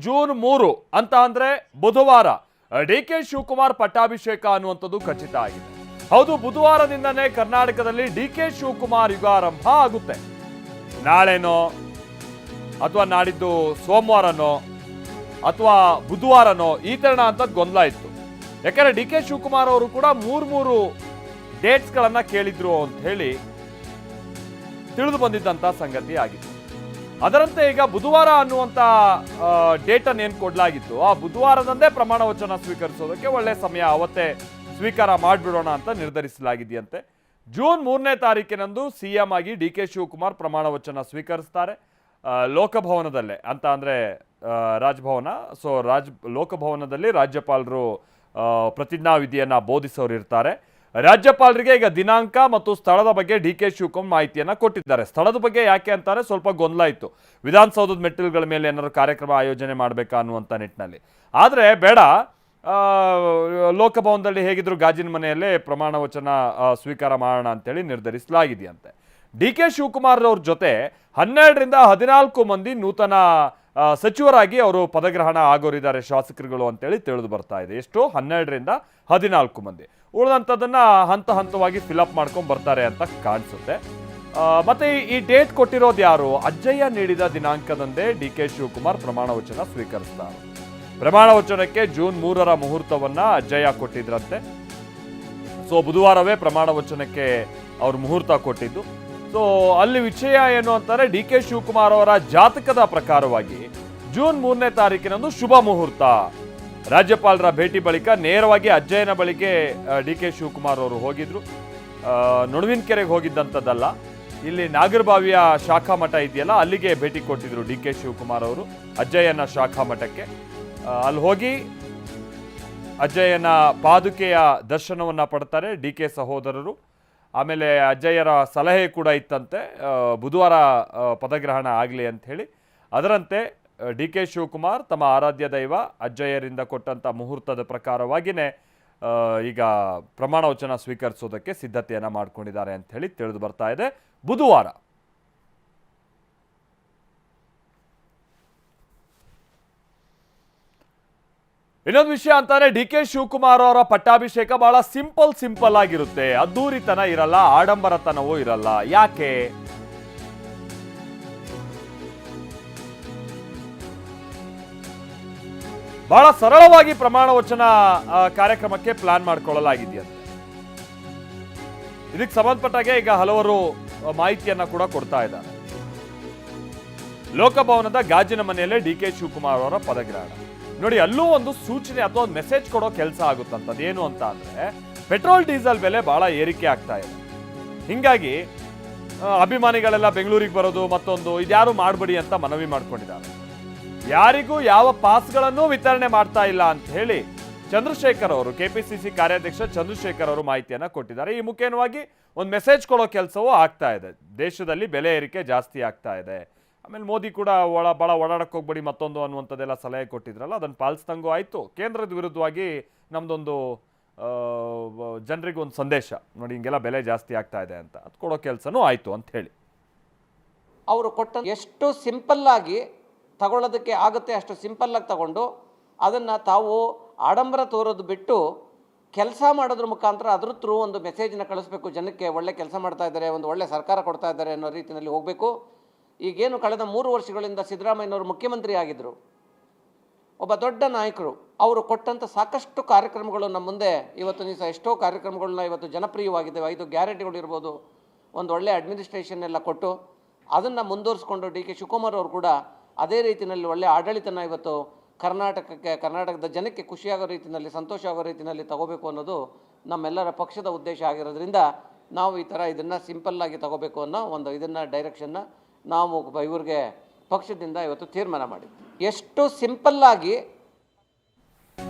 June 3 ಅಂತ ಅಂದ್ರೆ ಬುಧವಾರ ಡಿ ಕೆ ಶಿವಕುಮಾರ್ ಪಟ್ಟಾಭಿಷೇಕ ಅನ್ನುವಂಥದ್ದು ಖಚಿತ ಆಗಿದೆ. ಹೌದು, ಬುಧವಾರದಿಂದನೇ ಕರ್ನಾಟಕದಲ್ಲಿ ಡಿ ಕೆ ಶಿವಕುಮಾರ್ ಯುಗಾರಂಭ ಆಗುತ್ತೆ. ನಾಳೆನೋ ಅಥವಾ ನಾಡಿದ್ದು ಸೋಮವಾರನೋ ಅಥವಾ ಬುಧವಾರನೋ ಈ ತರಣ ಅಂತ ಗೊಂದಲ ಇತ್ತು. ಯಾಕಂದ್ರೆ ಡಿ ಕೆ ಶಿವಕುಮಾರ್ ಅವರು ಕೂಡ ಮೂರು ಡೇಟ್ಸ್ಗಳನ್ನ ಕೇಳಿದ್ರು ಅಂತ ಹೇಳಿ ತಿಳಿದು ಬಂದಿದ್ದಂತ ಸಂಗತಿ ಆಗಿತ್ತು. ಅದರಂತೆ ಈಗ ಬುಧವಾರ ಅನ್ನುವಂತ ಡೇಟ್ ಅನ್ನು ಏನ್ ಕೊಡ್ಲಾಗಿತ್ತು, ಆ ಬುಧವಾರದಂದೇ ಪ್ರಮಾಣ ವಚನ ಸ್ವೀಕರಿಸೋದಕ್ಕೆ ಒಳ್ಳೆ ಸಮಯ, ಅವತ್ತೇ ಸ್ವೀಕಾರ ಮಾಡಿಬಿಡೋಣ ಅಂತ ನಿರ್ಧರಿಸಲಾಗಿದೆಯಂತೆ. ಜೂನ್ 3ನೇ ತಾರೀಕಿನಂದು ಸಿಎಂ ಆಗಿ ಡಿ ಕೆ ಶಿವಕುಮಾರ್ ಪ್ರಮಾಣ ವಚನ ಸ್ವೀಕರಿಸ್ತಾರೆ ಲೋಕಭವನದಲ್ಲೇ, ಅಂತ ಅಂದ್ರೆ ರಾಜಭವನ. ಸೊ ಲೋಕಭವನದಲ್ಲಿ ರಾಜ್ಯಪಾಲರು ಪ್ರತಿಜ್ಞಾ ವಿಧಿಯನ್ನ ಬೋಧಿಸೋರು ಇರ್ತಾರೆ. ರಾಜ್ಯಪಾಲರಿಗೆ ಈಗ ದಿನಾಂಕ ಮತ್ತು ಸ್ಥಳದ ಬಗ್ಗೆ ಡಿ ಕೆ ಶಿವಕುಮಾರ್ ಮಾಹಿತಿಯನ್ನ ಕೊಟ್ಟಿದ್ದಾರೆ. ಸ್ಥಳದ ಬಗ್ಗೆ ಯಾಕೆ ಅಂತಾರೆ ಸ್ವಲ್ಪ ಗೊಂದಲ ಇತ್ತು. ವಿಧಾನಸೌಧದ ಮೆಟ್ಟಿಲುಗಳ ಮೇಲೆ ಏನಾದ್ರು ಕಾರ್ಯಕ್ರಮ ಆಯೋಜನೆ ಮಾಡಬೇಕಾ ಅನ್ನುವಂಥ ನಿಟ್ಟಿನಲ್ಲಿ. ಆದರೆ ಬೇಡ, ಲೋಕಭವನದಲ್ಲಿ ಹೇಗಿದ್ರು ಗಾಜಿನ ಮನೆಯಲ್ಲೇ ಪ್ರಮಾಣ ವಚನ ಸ್ವೀಕಾರ ಮಾಡೋಣ ಅಂತೇಳಿ ನಿರ್ಧರಿಸಲಾಗಿದೆಯಂತೆ. ಡಿ ಕೆ ಶಿವಕುಮಾರ್ ಅವ್ರ ಜೊತೆ 12ರಿಂದ 14 ಮಂದಿ ನೂತನ ಸಚಿವರಾಗಿ ಅವರು ಪದಗ್ರಹಣ ಆಗೋರಿದ್ದಾರೆ, ಶಾಸಕರುಗಳು ಅಂತೇಳಿ ತಿಳಿದು ಬರ್ತಾ ಇದೆ. ಎಷ್ಟು? 12ರಿಂದ 14 ಮಂದಿ. ಉಳಿದಂಥದ್ದನ್ನ ಹಂತ ಹಂತವಾಗಿ ಫಿಲಪ್ ಮಾಡ್ಕೊಂಡು ಬರ್ತಾರೆ ಅಂತ ಕಾಣಿಸುತ್ತೆ. ಮತ್ತೆ ಈ ಡೇಟ್ ಕೊಟ್ಟಿರೋದು ಯಾರು? ಅಜ್ಜಯ್ಯ ನೀಡಿದ ದಿನಾಂಕದಂದೇ ಡಿ ಕೆ ಶಿವಕುಮಾರ್ ಪ್ರಮಾಣ ವಚನ ಸ್ವೀಕರಿಸ್ತಾರೆ. ಪ್ರಮಾಣ ವಚನಕ್ಕೆ ಜೂನ್ 3ರ ಮುಹೂರ್ತವನ್ನ ಅಜ್ಜಯ್ಯ ಕೊಟ್ಟಿದ್ರಂತೆ. ಸೊ ಬುಧವಾರವೇ ಪ್ರಮಾಣ ವಚನಕ್ಕೆ ಅವ್ರು ಮುಹೂರ್ತ ಕೊಟ್ಟಿದ್ದು. ಸೊ ಅಲ್ಲಿ ವಿಷಯ ಏನು ಅಂತಾರೆ, ಡಿ ಕೆ ಶಿವಕುಮಾರ್ ಅವರ ಜಾತಕದ ಪ್ರಕಾರವಾಗಿ ಜೂನ್ 3ನೇ ತಾರೀಕಿನಂದು ಶುಭ ಮುಹೂರ್ತ. ರಾಜ್ಯಪಾಲರ ಭೇಟಿ ಬಳಿಕ ನೇರವಾಗಿ ಅಜ್ಜಯ್ಯನ ಬಳಿಗೆ ಡಿ ಕೆ ಶಿವಕುಮಾರ್ ಅವರು ಹೋಗಿದ್ರು. ನೊಣವಿನಕೆರೆಗೆ ಹೋಗಿದ್ದಂಥದ್ದಲ್ಲ, ಇಲ್ಲಿ ನಾಗರಬಾವಿಯ ಶಾಖಾ ಮಠ ಇದೆಯಲ್ಲ, ಅಲ್ಲಿಗೆ ಭೇಟಿ ಕೊಟ್ಟಿದ್ರು ಡಿ ಕೆ ಶಿವಕುಮಾರ್ ಅವರು ಅಜ್ಜಯ್ಯನ ಶಾಖಾ ಮಠಕ್ಕೆ. ಅಲ್ಲಿ ಹೋಗಿ ಅಜ್ಜಯ್ಯನ ಪಾದುಕೆಯ ದರ್ಶನವನ್ನ ಪಡ್ತಾರೆ ಡಿ ಕೆ ಸಹೋದರರು. ಆಮೇಲೆ ಅಜ್ಜಯ್ಯರ ಸಲಹೆ ಕೂಡ ಇತ್ತಂತೆ ಬುಧವಾರ ಪದಗ್ರಹಣ ಆಗಲಿ ಅಂತ ಹೇಳಿ. ಅದರಂತೆ ಡಿ ಕೆ ಶಿವಕುಮಾರ್ ತಮ್ಮ ಆರಾಧ್ಯ ದೈವ ಅಜ್ಜಯ್ಯರಿಂದ ಕೊಟ್ಟಂಥ ಮುಹೂರ್ತದ ಪ್ರಕಾರವಾಗಿಯೇ ಈಗ ಪ್ರಮಾಣ ವಚನ ಸ್ವೀಕರಿಸೋದಕ್ಕೆ ಸಿದ್ಧತೆಯನ್ನು ಮಾಡ್ಕೊಂಡಿದ್ದಾರೆ ಅಂತ ಹೇಳಿ ತಿಳಿದು ಬರ್ತಾ ಇದೆ. ಬುಧವಾರ ಇನ್ನೊಂದು ವಿಷಯ ಅಂತಾನೆ, ಡಿ ಕೆ ಶಿವಕುಮಾರ್ ಅವರ ಪಟ್ಟಾಭಿಷೇಕ ಬಹಳ ಸಿಂಪಲ್ ಆಗಿರುತ್ತೆ. ಅದ್ದೂರಿತನ ಇರಲ್ಲ, ಆಡಂಬರತನವೂ ಇರಲ್ಲ. ಯಾಕೆ? ಬಹಳ ಸರಳವಾಗಿ ಪ್ರಮಾಣ ವಚನ ಕಾರ್ಯಕ್ರಮಕ್ಕೆ ಪ್ಲಾನ್ ಮಾಡಿಕೊಳ್ಳಲಾಗಿದೆಯಂತೆ. ಇದಕ್ಕೆ ಸಂಬಂಧಪಟ್ಟಾಗೆ ಈಗ ಹಲವರು ಮಾಹಿತಿಯನ್ನ ಕೂಡ ಕೊಡ್ತಾ ಇದ್ದಾರೆ. ಲೋಕಭವನದ ಗಾಜಿನ ಮನೆಯಲ್ಲೇ ಡಿ ಕೆ ಶಿವಕುಮಾರ್ ಅವರ ಪದಗ್ರಹಣ ನೋಡಿ. ಅಲ್ಲೂ ಒಂದು ಸೂಚನೆ ಅಥವಾ ಒಂದು ಮೆಸೇಜ್ ಕೊಡೋ ಕೆಲಸ ಆಗುತ್ತಂತದ್ದು. ಏನು ಅಂತ ಅಂದ್ರೆ, ಪೆಟ್ರೋಲ್ ಡೀಸೆಲ್ ಬೆಲೆ ಬಹಳ ಏರಿಕೆ ಆಗ್ತಾ ಇದೆ. ಹಿಂಗಾಗಿ ಅಭಿಮಾನಿಗಳೆಲ್ಲ ಬೆಂಗಳೂರಿಗೆ ಬರೋದು ಮತ್ತೊಂದು ಇದ್ಯಾರು ಮಾಡಬೇಡಿ ಅಂತ ಮನವಿ ಮಾಡ್ಕೊಂಡಿದ್ದಾರೆ. ಯಾರಿಗೂ ಯಾವ ಪಾಸ್ಗಳನ್ನು ವಿತರಣೆ ಮಾಡ್ತಾ ಇಲ್ಲ ಅಂತ ಹೇಳಿ ಚಂದ್ರಶೇಖರ್ ಅವರು, ಕೆಪಿಸಿಸಿ ಕಾರ್ಯಾಧ್ಯಕ್ಷ ಚಂದ್ರಶೇಖರ್ ಅವರು ಮಾಹಿತಿಯನ್ನ ಕೊಟ್ಟಿದ್ದಾರೆ. ಈ ಮುಖೇನವಾಗಿ ಒಂದು ಮೆಸೇಜ್ ಕೊಡೋ ಕೆಲಸವೂ ಆಗ್ತಾ ಇದೆ. ದೇಶದಲ್ಲಿ ಬೆಲೆ ಏರಿಕೆ ಜಾಸ್ತಿ ಆಗ್ತಾ ಇದೆ. ಆಮೇಲೆ ಮೋದಿ ಕೂಡ ಭಾಳ ಓಡಾಡಕ್ಕೆ ಹೋಗ್ಬೇಡಿ ಮತ್ತೊಂದು ಅನ್ನುವಂಥದ್ದೆಲ್ಲ ಸಲಹೆ ಕೊಟ್ಟಿದ್ರಲ್ಲ, ಅದನ್ನು ಪಾಲಿಸ್ದಂಗೂ ಆಯಿತು. ಕೇಂದ್ರದ ವಿರುದ್ಧವಾಗಿ ನಮ್ಮದೊಂದು ಜನರಿಗೊಂದು ಸಂದೇಶ ನೋಡಿ, ಹಿಂಗೆಲ್ಲ ಬೆಲೆ ಜಾಸ್ತಿ ಆಗ್ತಾ ಇದೆ ಅಂತ, ಅದು ಕೊಡೋ ಕೆಲಸನೂ ಆಯಿತು ಅಂತ ಹೇಳಿ ಅವರು ಕೊಟ್ಟ ಎಷ್ಟು ಸಿಂಪಲ್ ಆಗಿ ತಗೊಳ್ಳೋದಕ್ಕೆ ಆಗುತ್ತೆ ಅಷ್ಟು ಸಿಂಪಲ್ಲಾಗಿ ತಗೊಂಡು ಅದನ್ನು ತಾವು ಆಡಂಬರ ತೋರೋದು ಬಿಟ್ಟು ಕೆಲಸ ಮಾಡೋದ್ರ ಮುಖಾಂತರ ಅದ್ರ ಥ್ರೂ ಒಂದು ಮೆಸೇಜನ್ನ ಕಳಿಸ್ಬೇಕು ಜನಕ್ಕೆ. ಒಳ್ಳೆ ಕೆಲಸ ಮಾಡ್ತಾ ಇದ್ದಾರೆ, ಒಂದು ಒಳ್ಳೆ ಸರ್ಕಾರ ಕೊಡ್ತಾ ಇದ್ದಾರೆ ಅನ್ನೋ ರೀತಿಯಲ್ಲಿ ಹೋಗಬೇಕು. ಈಗೇನು ಕಳೆದ 3 ವರ್ಷಗಳಿಂದ ಸಿದ್ದರಾಮಯ್ಯನವರು ಮುಖ್ಯಮಂತ್ರಿ ಆಗಿದ್ದರು, ಒಬ್ಬ ದೊಡ್ಡ ನಾಯಕರು. ಅವರು ಕೊಟ್ಟಂಥ ಸಾಕಷ್ಟು ಕಾರ್ಯಕ್ರಮಗಳು ನಮ್ಮ ಮುಂದೆ ಇವತ್ತು ದಿವಸ ಎಷ್ಟೋ ಕಾರ್ಯಕ್ರಮಗಳನ್ನ ಇವತ್ತು ಜನಪ್ರಿಯವಾಗಿದ್ದಾವೆ. 5 ಗ್ಯಾರಂಟಿಗಳು ಇರ್ಬೋದು, ಒಂದು ಒಳ್ಳೆ ಅಡ್ಮಿನಿಸ್ಟ್ರೇಷನ್ ಎಲ್ಲ ಕೊಟ್ಟು ಅದನ್ನು ಮುಂದುವರಿಸ್ಕೊಂಡು ಡಿ ಕೆ ಶಿವಕುಮಾರ್ ಅವರು ಕೂಡ ಅದೇ ರೀತಿಯಲ್ಲಿ ಒಳ್ಳೆ ಆಡಳಿತನ ಇವತ್ತು ಕರ್ನಾಟಕದ ಜನಕ್ಕೆ ಖುಷಿಯಾಗೋ ರೀತಿಯಲ್ಲಿ, ಸಂತೋಷ ಆಗೋ ರೀತಿಯಲ್ಲಿ ತಗೋಬೇಕು ಅನ್ನೋದು ನಮ್ಮೆಲ್ಲರ ಪಕ್ಷದ ಉದ್ದೇಶ ಆಗಿರೋದ್ರಿಂದ ನಾವು ಈ ಥರ ಇದನ್ನು ಸಿಂಪಲ್ಲಾಗಿ ತಗೋಬೇಕು ಅನ್ನೋ ಒಂದು ಇದನ್ನು ಡೈರೆಕ್ಷನ್ನ ನಾವು ಇವ್ರಿಗೆ ಪಕ್ಷದಿಂದ ಇವತ್ತು ತೀರ್ಮಾನ ಮಾಡಿದ್ವಿ. ಎಷ್ಟು ಸಿಂಪಲ್ಲಾಗಿ